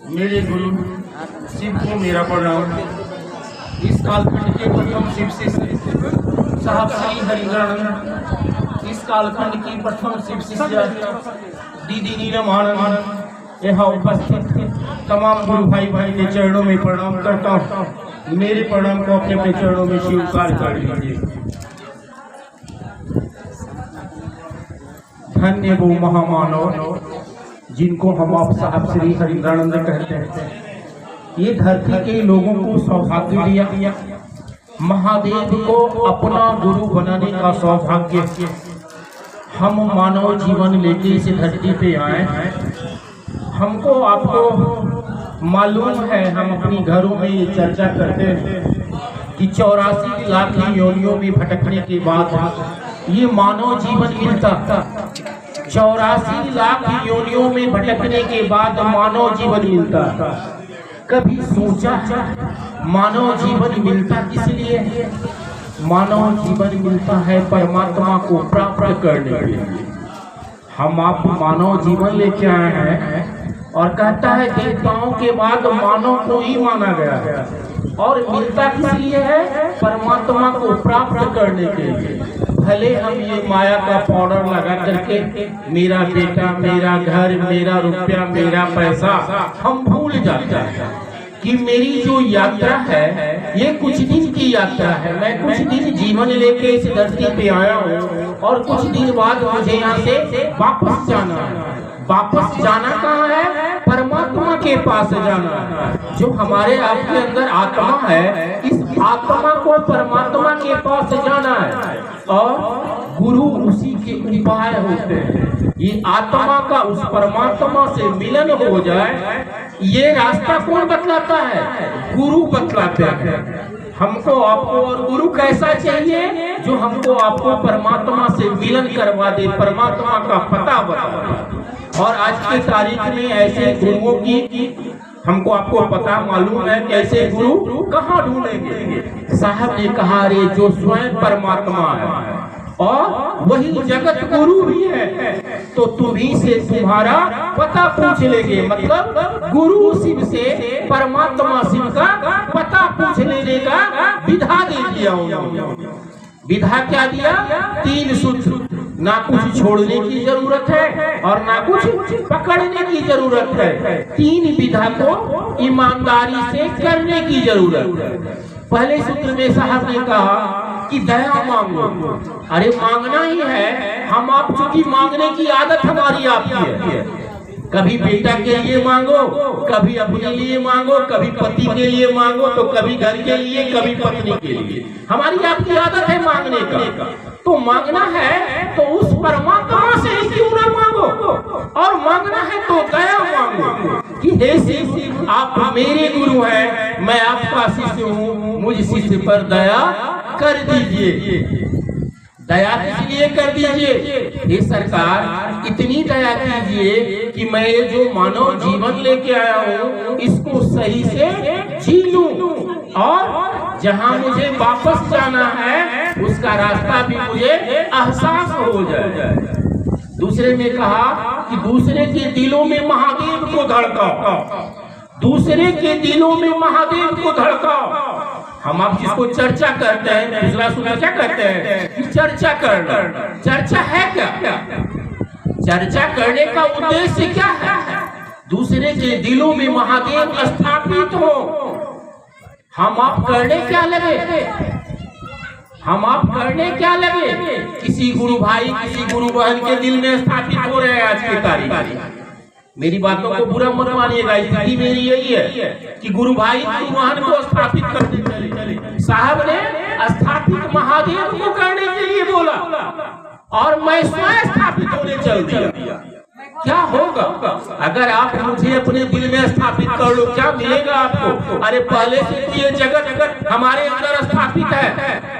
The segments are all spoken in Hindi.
मेरे गुरु शिव को मेरा प्रणाम। इस कालखंड के प्रथम शिव शिष्य साहब श्री हरिहरानंद, इस कालखंड की प्रथम शिव शिष्य दीदी नीलम आनंद, यहाँ उपस्थित तमाम गुरु भाई के चरणों में प्रणाम करता हूँ। मेरे प्रणाम को अपने अपने चरणों में स्वीकार कर लीजिए। धन्य वो महामानव जिनको हम आप साहब श्री हरिहरानंद कहते हैं। ये धरती के लोगों को सौभाग्य दिया, महादेव को अपना गुरु बनाने का सौभाग्य हम मानव जीवन लेके इस धरती पे आए हैं। हमको आपको मालूम है, हम अपनी घरों में ये चर्चा करते हैं कि 84 लाख योनियों में भटकने के बाद ये मानव जीवन मिलता। 84 लाख योनियों में भटकने के बाद मानव जीवन मिलता। कभी सोचा मानव जीवन मिलता किस लिए? मानव जीवन मिलता है परमात्मा को प्राप्त करने के लिए। हम आप मानव जीवन लेके आए हैं और कहता है देवताओं के बाद मानव को ही माना गया है और मिलता किस लिए है? परमात्मा को प्राप्त करने के लिए। भले हम ये माया का पाउडर लगा करके मेरा बेटा, मेरा घर, मेरा रुपया, मेरा पैसा हम भूल जाते हैं कि मेरी जो यात्रा है ये कुछ दिन की यात्रा है। मैं कुछ दिन जीवन लेके इस धरती पे आया हूँ और कुछ दिन बाद मुझे यहाँ से वापस जाना है। वापस जाना कहाँ है? परमात्मा के पास जाना है। जो हमारे आपके अंदर आत्मा है, इस आत्मा को परमात्मा के पास जाना है और गुरु उसी के उपाय होते हैं। ये आत्मा का उस परमात्मा से मिलन हो जाए, ये रास्ता कौन बतलाता है? गुरु बतलाते हैं। हमको आपको और गुरु कैसा चाहिए? जो हमको आपको परमात्मा से मिलन करवा दे, परमात्मा का पता बता दे। और आज की तारीख में ऐसे गुरुओं की हमको आपको पता मालूम है कैसे गुरु कहाँ ढूंढेंगे। साहब ने कहा रे जो स्वयं परमात्मा है और वही जगत गुरु भी है, तो तुम्ही से तुम्हारा पता पूछ लेंगे। मतलब गुरु शिव से परमात्मा शिव का पता पूछ लेने का विधा दे दिया उन्होंने। विधा क्या दिया? 3 सूत्र। ना कुछ छोड़ने की जरूरत है और ना कुछ पकड़ने की जरूरत है। 3 विधा को ईमानदारी से करने की जरूरत है। पहले सूत्र में साहब ने कहा कि दया मांगो। अरे मांगना ही है, हम आप चूंकि मांगने की आदत हमारी आपकी है। कभी बेटा के लिए मांगो, कभी अपने लिए मांगो, कभी पति के लिए मांगो, तो कभी घर के लिए, कभी पत्नी के लिए। हमारी आपकी आदत है मांगने का। तो मांगना है तो उस परमात्मा से ही क्यों ना मांगो, और मांगना है तो दया मांगो कि हे शिव आप मेरे गुरु हैं, मैं आपका शिष्य हूँ, मुझ शिष्य पर दया कर दीजिए। दया इसलिए कर दीजिए हे सरकार, इतनी दया कीजिए कि मैं ये जो मानव जीवन लेके आया हूँ इसको सही से जी लूं और जहाँ मुझे वापस जाना है उसका रास्ता भी मुझे एहसास हो जाए। दूसरे में कहा कि दूसरे के दिलों में महादेव को धड़काओ। दूसरे के दिलों में महादेव को धड़काओ। हम आप जिसको चर्चा करते हैं, दूसरा सूत्र क्या करते हैं? चर्चा करना। चर्चा है क्या? चर्चा करने का उद्देश्य क्या है? दूसरे के दिलों में महादेव स्थापित हो। हम आप करने क्या लगे? हम आप करने क्या लगे? किसी गुरु भाई, किसी गुरु बहन के दिल में स्थापित हो रहे हैं आज की तारीख। मेरी बातों को बुरा मत मानिएगा, स्थिति मेरी यही है कि गुरु भाई गुरु बहन को स्थापित करने चले। साहब ने स्थापित महादेव को करने के लिए बोला और मैं स्वयं स्थापित होने चल दिया। क्या होगा अगर आप मुझे अपने दिल में स्थापित कर लो? क्या मिलेगा आपको? अरे पहले से ये जगत हमारे अंदर स्थापित है।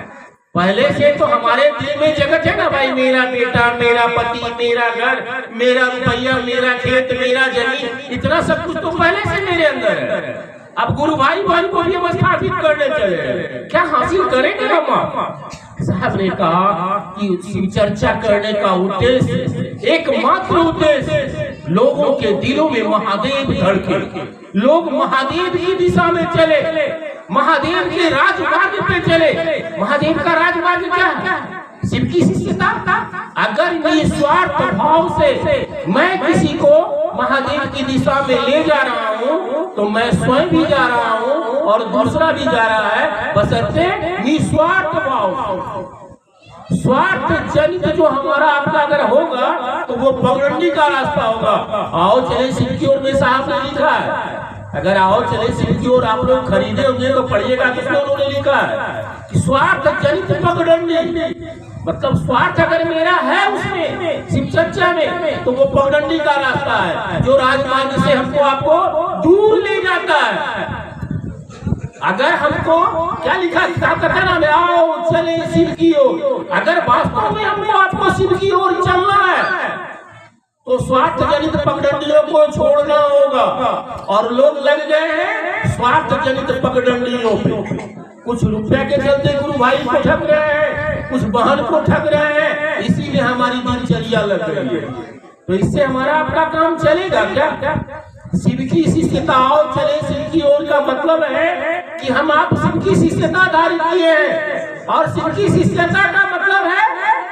पहले से तो हमारे दिल में जगत है ना भाई, मेरा बेटा, मेरा पति, मेरा घर, मेरा रुपया, मेरा खेत, मेरा जमीन, इतना सब कुछ तो पहले से मेरे अंदर है। अब गुरु भाई बहन को भी स्थापित करने चले, क्या हासिल करेंगे हम? साहब ने कहा कि चर्चा करने का उद्देश्य, एकमात्र उद्देश्य लोगों के दिलों में महादेव धड़के, लोग महादेव की दिशा में चले, महादेव के राजमार्ग पे चले। महादेव का राजमार्ग क्या है? शिव की शिष्यता। अगर निस्वार्थ भाव से मैं किसी को महादेव की दिशा में ले जा रहा हूँ तो मैं स्वयं भी जा रहा हूँ और दूसरा भी जा रहा है, बशर्ते निस्वार्थ भाव। स्वार्थ जनित जो हमारा आपका अगर होगा तो वो पगडंडी का रास्ता होगा। आओ चले शिव की ओर में साहब ने लिखा है, अगर आओ चले शिव की ओर आप लोग खरीदे होंगे तो पढ़िएगा किसने उन्होंने लिखा है कि स्वार्थ जनित पगडंडी, मतलब स्वार्थ अगर मेरा है उसमें शिव चर्चा में तो वो पगडंडी का रास्ता है जो राजमार्ग से हमको आपको दूर ले जाता है। अगर हमको क्या लिखा किताब का नाम है, आओ चले शिव की ओर। अगर वास्तव में हमको आपको शिव की ओर चलना है तो स्वार्थ जनित पगडंडियों को छोड़ना होगा। और लोग लग गए हैं स्वार्थ जनित पगडंडियों पे। कुछ रुपया के चलते गुरु भाई को ठग रहे हैं, कुछ बहन को ठग रहे हैं, इसीलिए हमारी दिनचर्या लग रही है। तो इससे हमारा आपका काम चलेगा क्या? शिव की शिष्यता और चले शिव की ओर का मतलब है कि हम आप शिव की शिष्यता धारित किए हैं। और शिव की शिष्यता का मतलब है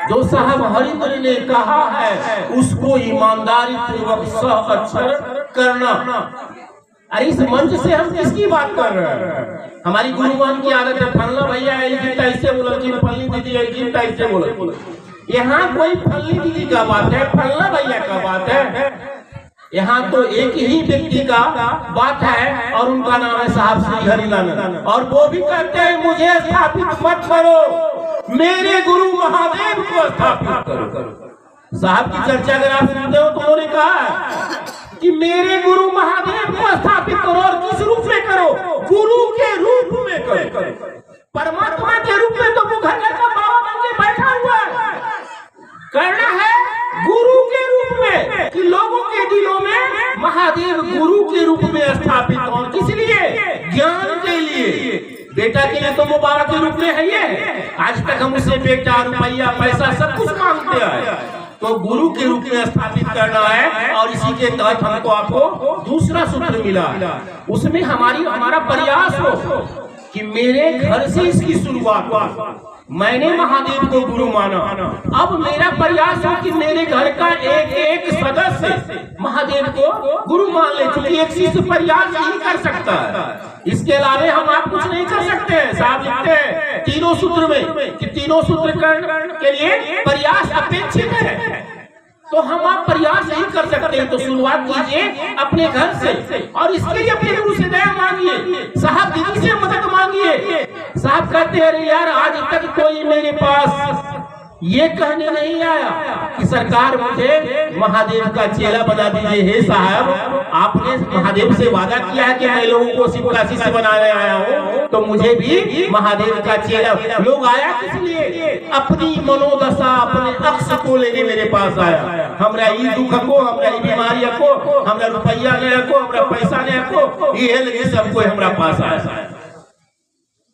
जो साहब हरिंद्र ने कहा है उसको ईमानदारी पूर्वक सह अक्षर करना। अरे इस मंच से हम किसकी बात कर रहे हैं? हमारी गुरुमान की आदत है फलना भैया ऐसे बोला कि फलनी दीदी ऐसे बोला। यहाँ कोई फलनी दीदी का बात है, फलना भैया का बात है। यहाँ तो एक ही व्यक्ति का बात है और उनका नाम है साहब श्री हरिलाल। और वो भी कहते हैं मुझे स्थापित मत करो, मेरे गुरु महादेव को स्थापित करो। साहब की चर्चा अगर आप सुनते हो तो उन्होंने कहा कि मेरे गुरु महादेव को स्थापित करो। और किस रूप में करो? गुरु के रूप में करो। परमात्मा के रूप में तो वो घर का बाबा बन के बैठा हुआ है। करना है गुरु के रूप में कि लोगों के दिलों में महादेव गुरु के रूप में स्थापित हो। किस लिए? ज्ञान के लिए। बेटा के लिए तो वो बाबा के रूप में है ये। आज तक हम उसे बेटा, रुपया, पैसा सब कुछ मांगते हैं, तो गुरु के रूप में स्थापित करना है। और इसी के तहत हमको आपको दूसरा सूत्र मिला, उसमें हमारा प्रयास हो कि मेरे घर से इसकी शुरुआत। मैंने महादेव को गुरु माना, अब मेरा प्रयास हो कि मेरे घर का एक एक सदस्य महादेव को गुरु मान ले, क्योंकि एक चीज प्रयास ही कर सकता है, इसके अलावा हम आप कुछ नहीं कर सकते हैं। साहब लिखते हैं तीनों सूत्र में कि तीनों सूत्र करने के लिए प्रयास अपेक्षित है, तो हम आप प्रयास नहीं कर सकते हैं। तो शुरुआत कीजिए अपने घर से और इसके लिए अपने गुरु से दया मांगिए, साहब दीदी से मदद मांगिए। साहब कहते हैं अरे यार आज तक कोई मेरे पास ये कहने नहीं आया कि सरकार मुझे महादेव का चेला बना दीजिए। हे साहब आपने महादेव से वादा किया है कि मैं लोगों को शिव का शिष्य बनाने आया हूँ, तो मुझे भी महादेव का चेला। लोग आया किस लिए? अपनी मनोदशा, अपने अक्ष को लेने मेरे पास आया। हमरा ई दुख को, हमरा ई बीमारी को, हमरा रुपया ले को, हमरा पैसा ले को, ये लगे सबको हमरा पास आया।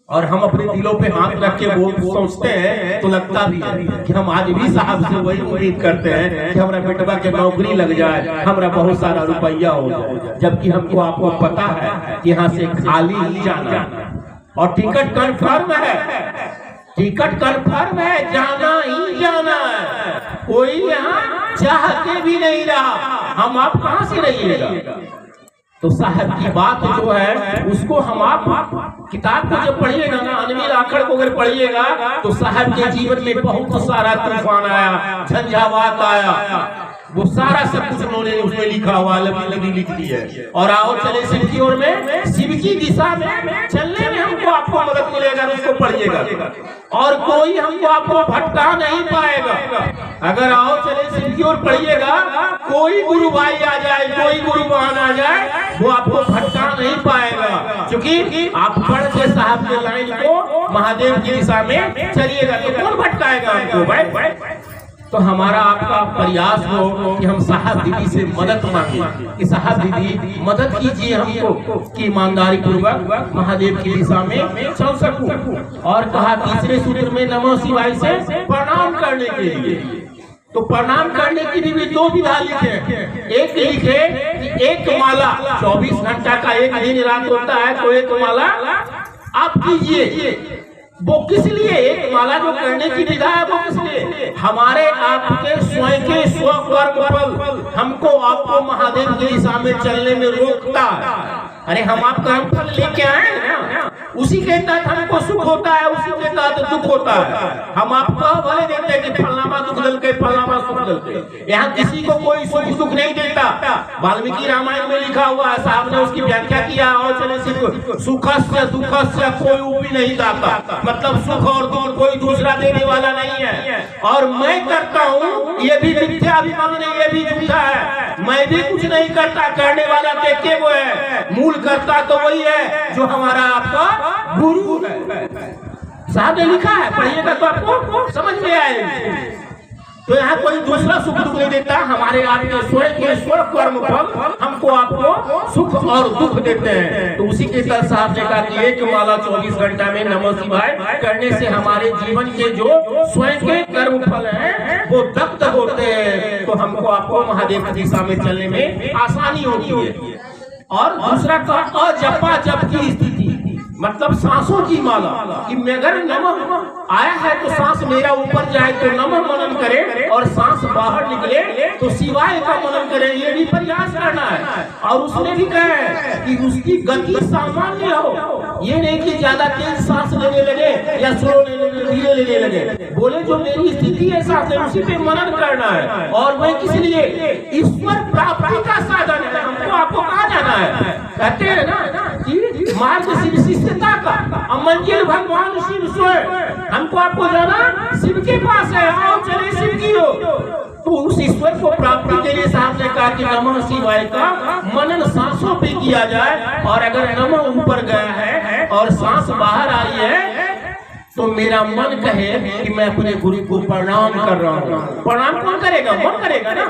और हम अपने दिलों पे हाथ रख के वो सोचते हैं तो लगता भी है कि हम आज भी साहब से वही उम्मीद करते हैं कि हमारा बेटवा के नौकरी लग जाए, हमारा बहुत सारा रुपया हो जाए, जबकि हमको आपको पता है कि यहाँ से खाली ही जाना और टिकट कंफर्म है, टिकट कंफर्म है, जाना ही जाना है। कोई यहाँ चाह के भी नहीं रहा, हम आप कहाँ से रहिएगा। तो साहब की बात जो है उसको हम आप किताब को जब पढ़िएगा ना, अनमील आखड़ को अगर पढ़िएगा तो साहब के जीवन में बहुत सारा तूफान आया, झंझावात आया, वो सारा सब कुछ उन्होंने उसमें लिखा हुआ लगी लिख दी है। और आओ चले शिव की ओर में, शिव की दिशा में चलने में हमको आपको मदद मिलेगा, उसको पढ़िएगा और कोई हमको आपको भटका नहीं पाएगा। अगर आओ चले शिव की ओर पढ़िएगा, कोई गुरु भाई आ जाए, कोई गुरु बहन आ जाए, वो आपको भटका नहीं पाएगा, क्योंकि आप पढ़ के साहब के लाइन को महादेव की दिशा में चलिएगा तो कौन भटकाएगा हमको भाई। तो हमारा आपका प्रयास हो कि हम साहब दीदी से मदद मांगे कि साहब दीदी मदद कीजिए हमको कि ईमानदारी पूर्वक महादेव की दिशा में चल सकूं। और कहा तीसरे सूत्र में नमो शिवाय से प्रणाम करने के लिए तो प्रणाम करने की भी दो विधा लिखे। एक लिखे कि एक माला 24 घंटा का एक दिन रात होता है, तो एक माला आप कीजिए। वो किस लिए एक माला जो करने की विधा है, वो किस लिए? हमारे आपके स्वयं के स्वकर्म फल हमको आपको महादेव की दिशा में चलने में रोकता है। अरे हम आप कर्म फल लेके आए ना, उसी के तहत हमको सुख होता है, उसी के तहत दुख होता है। हम आपको भले देते हैं कि फलाना दुख दल के फलाना सुख दल के, यहाँ किसी को कोई सुख दुख नहीं देता। वाल्मीकि रामायण में लिखा हुआ है, साहब ने उसकी व्याख्या किया, और चले सिर्फ सुखस्य दुखस्य कोई भी नहीं दाता, मतलब सुख और दुख कोई दूसरा देने वाला नहीं है। और मैं करता हूँ ये भी मिथ्याभिमान नहीं, ये भी झूठा है। मैं भी कुछ नहीं करता, करने वाला देखे वो है, मूल करता तो वही है जो हमारा आपका गुरु है। साहब ने लिखा है, पढ़िएगा तो आपको समझ में आएगा। तो यहाँ कोई दूसरा सुख दुख नहीं देता, हमारे आपके स्वयं के स्व कर्म फल हमको आपको सुख और दुख देते हैं। तो उसी के साथ साहब ने कहा कि एक माला 24 घंटा में नमः शिवाय करने से हमारे जीवन के जो स्वयं के कर्म फल हैं वो दग्ध होते हैं, तो हमको आपको महादेव की दिशा में चलने में आसानी होती है। और दूसरा का अजपा जप की स्थिति, मतलब सांसों की माला, कि अगर नमः आया है तो सांस मेरा ऊपर जाए तो नमः मनन करे, और सांस बाहर निकले तो शिवाय का मनन करे, ये भी प्रयास करना है। और उसने भी कहा है कि उसकी गति सामान्य हो, ये नहीं कि ज्यादा तेज सांस लेने लगे या स्लो धीरे लेने लगे। बोले जो मेरी स्थिति है सांस उसी पे मनन करना है। और वह किस लिए? ईश्वर प्राप्ति का साधन है। हमको आपको कहा जाना है, कहते हैं ना कि मार्ग शिष्यता का मंजिल भगवान शिव स्वयं, हमको आपको जाना शिव के पास है, आओ चले शिव की हो। तो उस ईश्वर को प्राप्ति के लिए साहब ने कहा कि नमः शिवाय का मनन सांसों पे किया जाए। और अगर नमः ऊपर गया है और सांस बाहर आई है तो मेरा मन कहे कि मैं अपने गुरु को प्रणाम कर रहा हूँ। प्रणाम कौन करेगा? मन करेगा ना,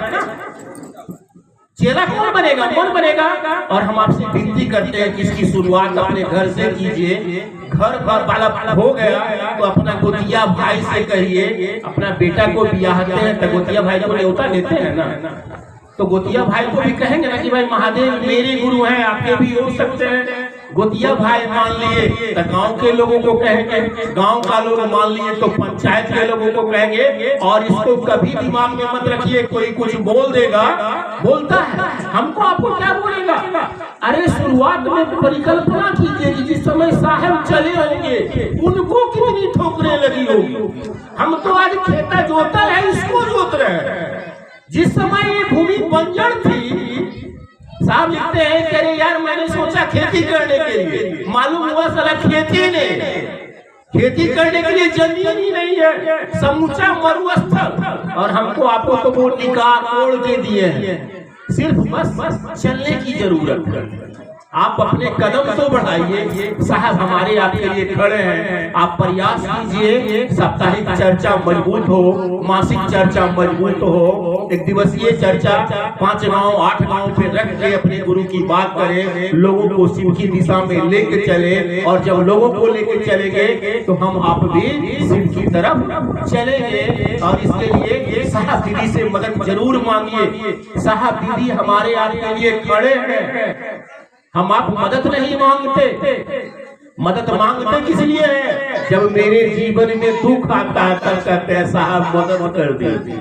चेला कौन बनेगा? मन बनेगा। और हम आपसे विनती करते हैं कि इसकी शुरुआत अपने घर से कीजिए। घर वाला हो गया तो अपना गोतिया भाई से कहिए, अपना बेटा को ब्याहते हैं तो गोतिया भाई को न्योता देते हैं ना, तो गोतिया भाई को भी कहेंगे ना कि भाई महादेव मेरे गुरु हैं, आपके भी हो सकते हैं। गोतिया भाई मान लिए तो गांव के लोगों को कहेंगे, गांव का लोग मान लिए तो पंचायत के लोगों को कहेंगे। और इसको कभी दिमाग में मत रखिए कोई कुछ बोल देगा, बोलता है हमको आपको क्या बोलेगा। अरे शुरुआत में परिकल्पना कीजिए कि जिस समय साहब चले होंगे उनको कितनी ठोकरें लगी होगी। हम तो आज खेता जोता है, इसको जोत रहे हैं। जिस समय ये भूमि बंजर थी, साहब लिखते हैं कि अरे यार मैंने सोचा खेती करने के लिए, मालूम हुआ साला खेती करने के लिए जमीन ही नहीं है, समूचा मरुस्थल। और हमको आपको तो वो निकाल तोड़ के दिए हैं, सिर्फ बस चलने की जरूरत है। आप अपने कदम तो बढ़ाइए, साहब हमारे आपके लिए खड़े हैं। आप प्रयास कीजिए, साप्ताहिक चर्चा मजबूत हो, मासिक चर्चा मजबूत हो, एक दिवसीय चर्चा 5 गांव 8 गांव पे रख के अपने गुरु की बात करें, लोगों को शिव की दिशा में लेके चले। और जब लोगों को लेके चलेंगे तो हम आप भी शिव की तरफ चलेंगे। और इसके लिए साहब दीदी से मदद जरूर मांगिए। साहब दीदी हमारे आपके लिए खड़े हैं, हम आप मदद नहीं मांगते, मदद मांगते किस लिए है? जब मेरे जीवन में दुख आता है तब कहते हैं साहब मदद कर दीजिए,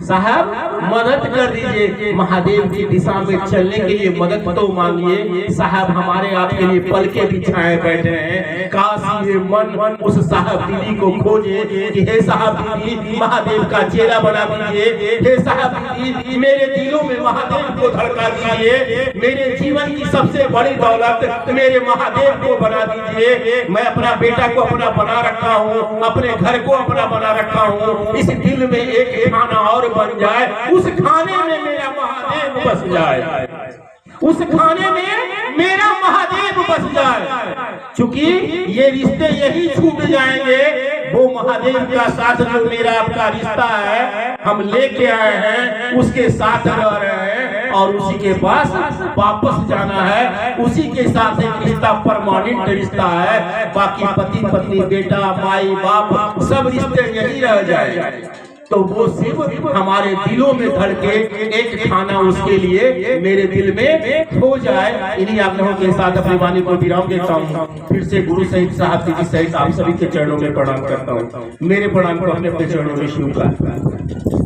साहब मदद कर दीजिए। महादेव की दिशा में चलने के लिए मदद तो मांगिए। साहब हमारे आपके लिए पल के बिछाए बैठे हैं, काश ये मन उस साहब दीदी को खोजे कि हे साहब दीदी महादेव का चेला बना दीजिए, हे साहब दीदी मेरे दिलों में महादेव को धड़का दीजिए, मेरे जीवन की सबसे बड़ी दौलत मेरे महादेव को बना दीजिए। मैं अपना बेटा को अपना बना रखा हूँ, अपने घर को अपना बना रखा हूँ, इस दिल में एक खाना और बन जाए, उस खाने में मेरा महादेव बस जाए, उस खाने में मेरा महादेव बस जाए। चूंकि ये रिश्ते यही छूट जाएंगे, वो महादेव का साथ जो मेरा आपका रिश्ता है हम लेके आए हैं, उसके साथ रह रहे हैं और उसी के पास वापस जाना है। उसी के साथ एक रिश्ता परमानेंट रिश्ता है, बाकी पति पत्नी बेटा माई बाप सब रिश्ते यही रह जाए। तो वो सिर्फ हमारे दिलों में धड़के, एक खाना उसके लिए मेरे दिल में हो जाए। इन्हीं आप लोगों के साथ अपनी वाणी को विराम देता हूँ। फिर से गुरु सहित, साहब जी सहित आप सभी के चरणों में प्रणाम करता हूँ। मेरे प्रणाम को अपने अपने चरणों में स्वीकार।